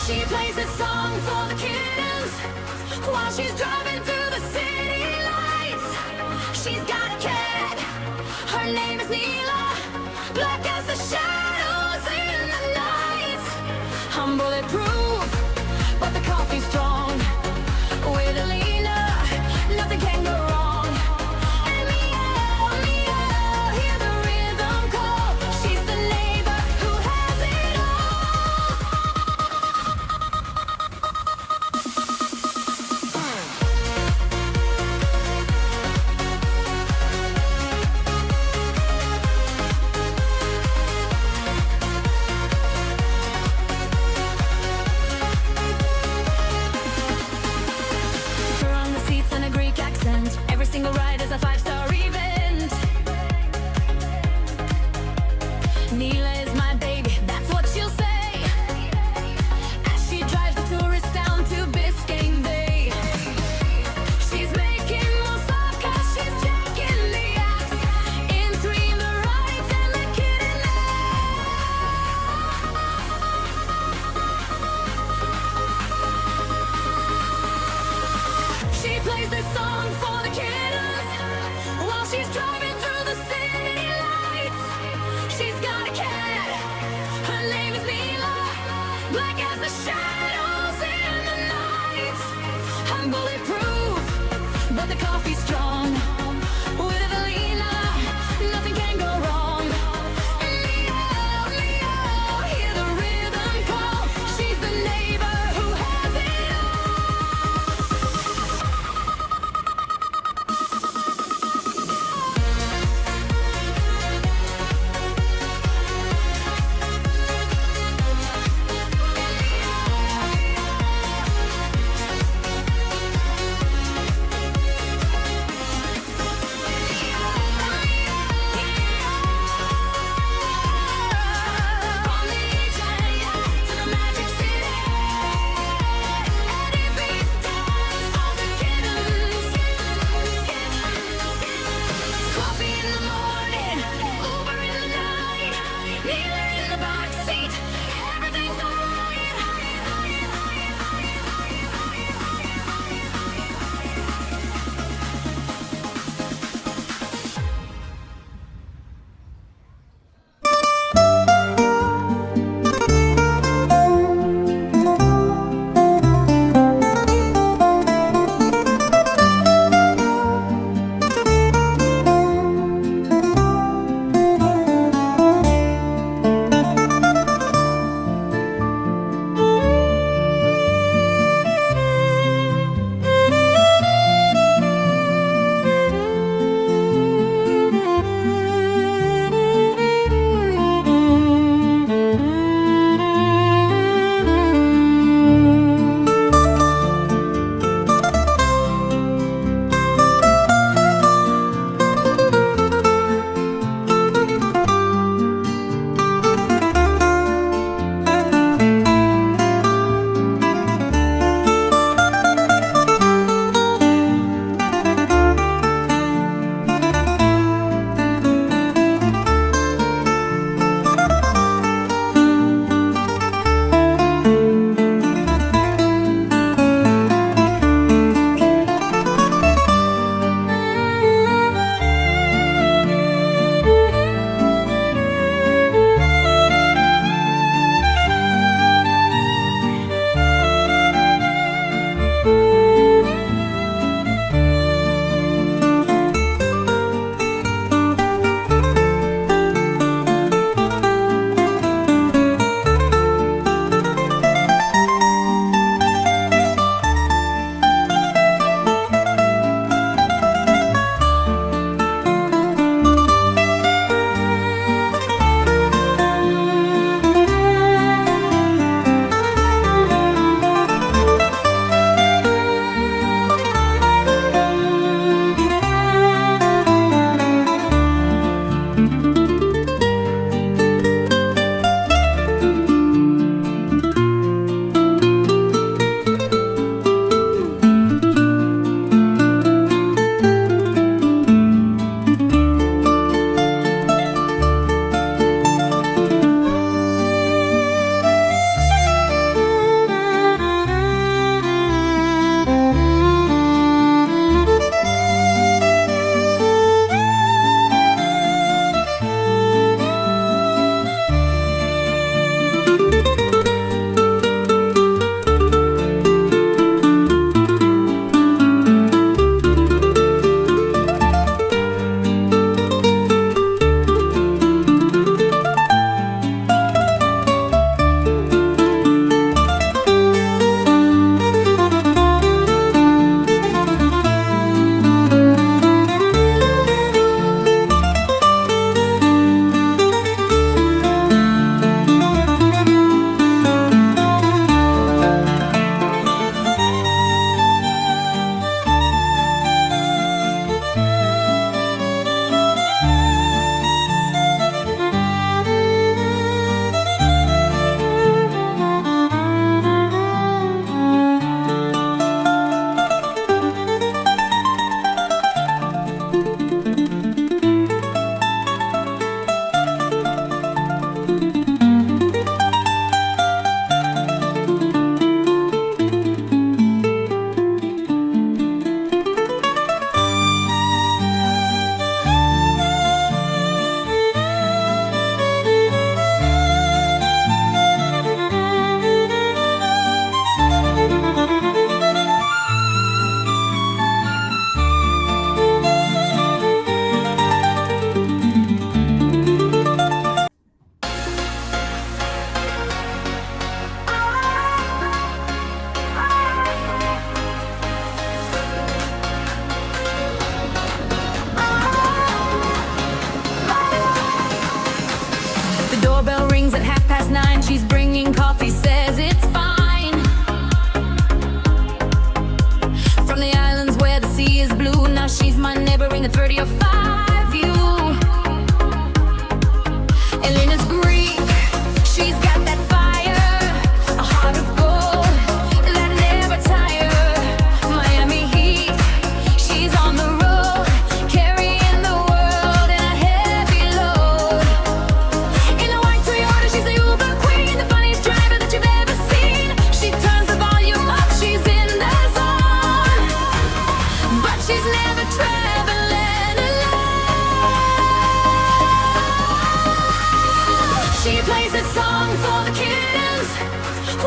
She plays this song for the kittens while she's driving through the city lights. She's got a cat, her name is Neela, black as the shadows in the night. I'm bulletproof, but the coffee's strong. With Alina, nothing can go wrong. And Mia, hear the rhythm call. She's the neighbor who has it and a Greek accent. Every single ride is a 5-star event. Neela is my baby, that's what she'll say as she drives the tourists down to Biscayne Bay. She's making moves up 'cause she's checking the acts in 3, the rides and the kitten. She plays this song for the kittens while she's driving through the city lights. She's got a cat, her name is Neela, black as the shadows in the night. I'm bulletproof, but the coffee's strong. With Alina, nothing can go wrong. Leo, hear the rhythm call. She's the neighbor who has it all.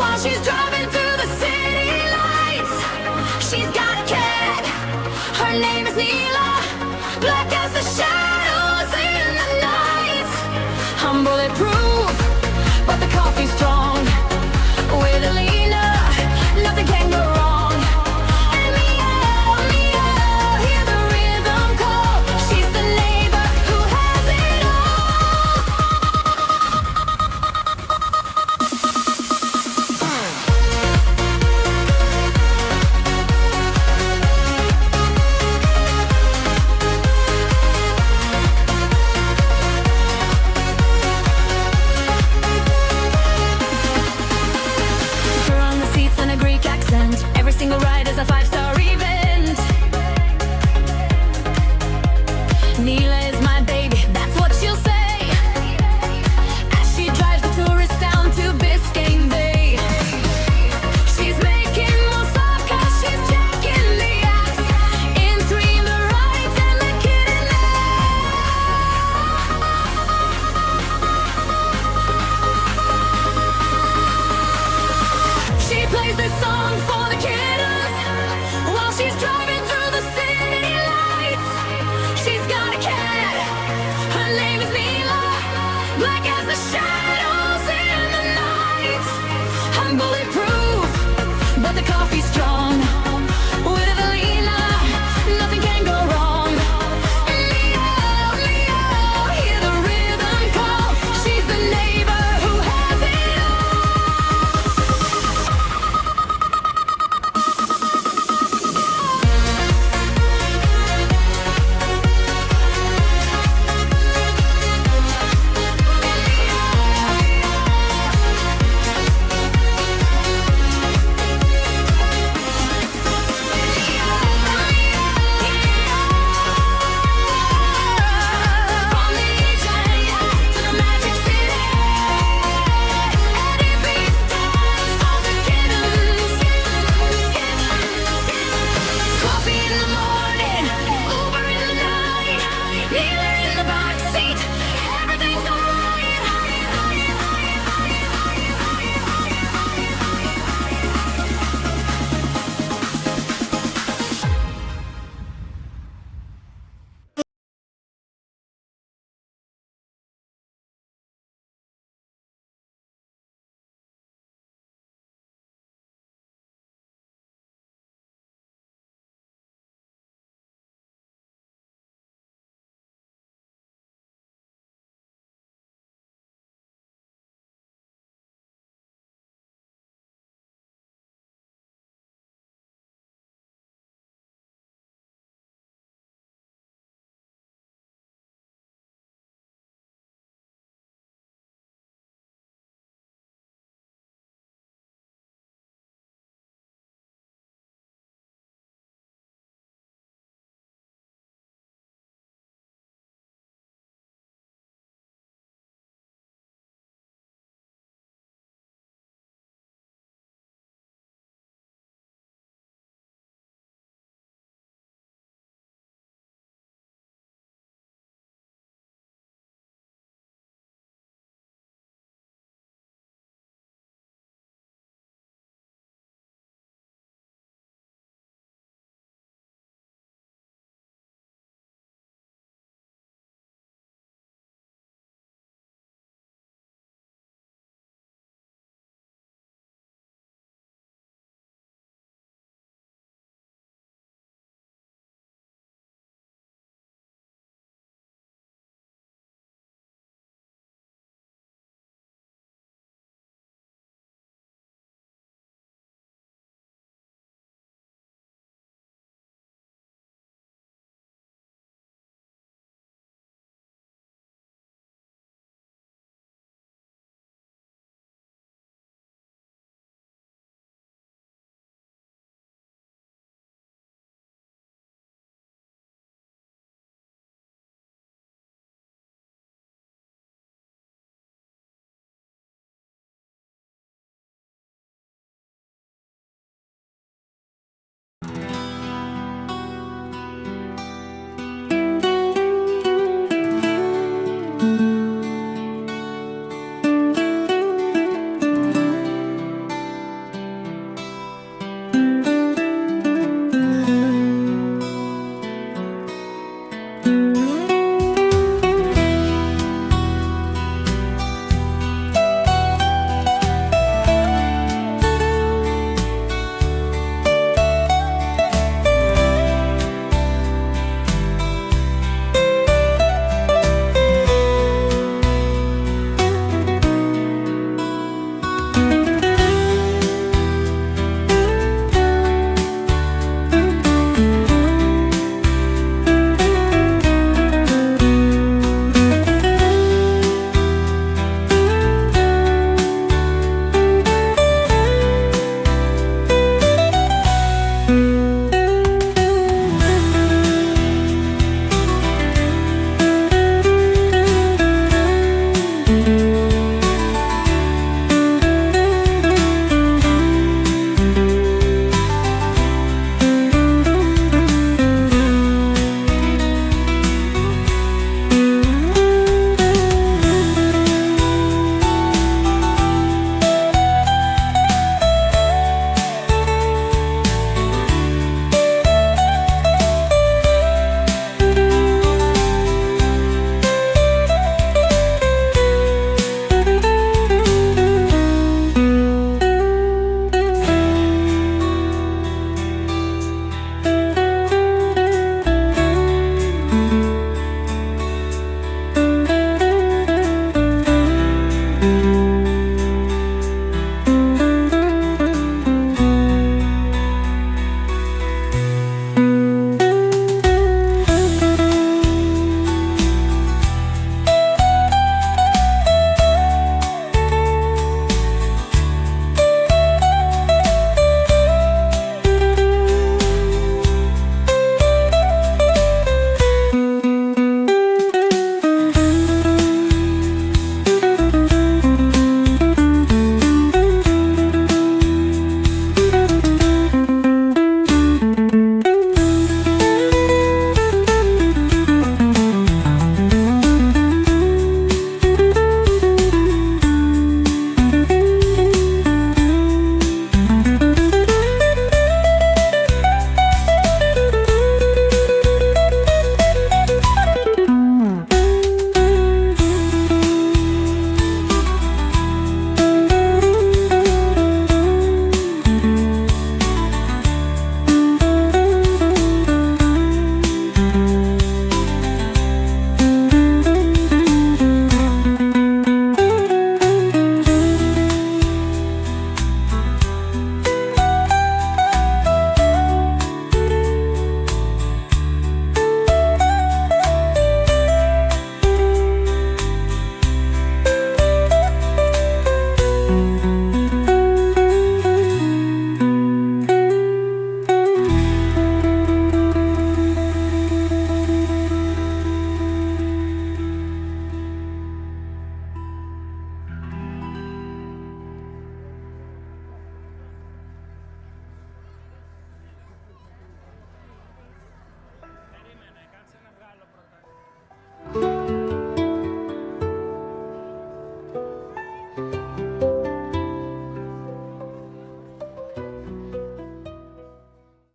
while she's driving through the city lights. She's got a cat, her name is Neela, black as the shadows in the night. I'm bulletproof, but the coffee's strong. With Alina, nothing can go wrong. And meow, hear the rhythm call. She's the neighbor who has it all. Fur on the seats and a Greek accent. Every single ride is a 5-star event. Neela is my baby, that's what she'll say, as she drives the tourists down to Biscayne Bay. She's making moussaka, she's checking the apps, in 3 the right and the kid in there. She plays this song for the kid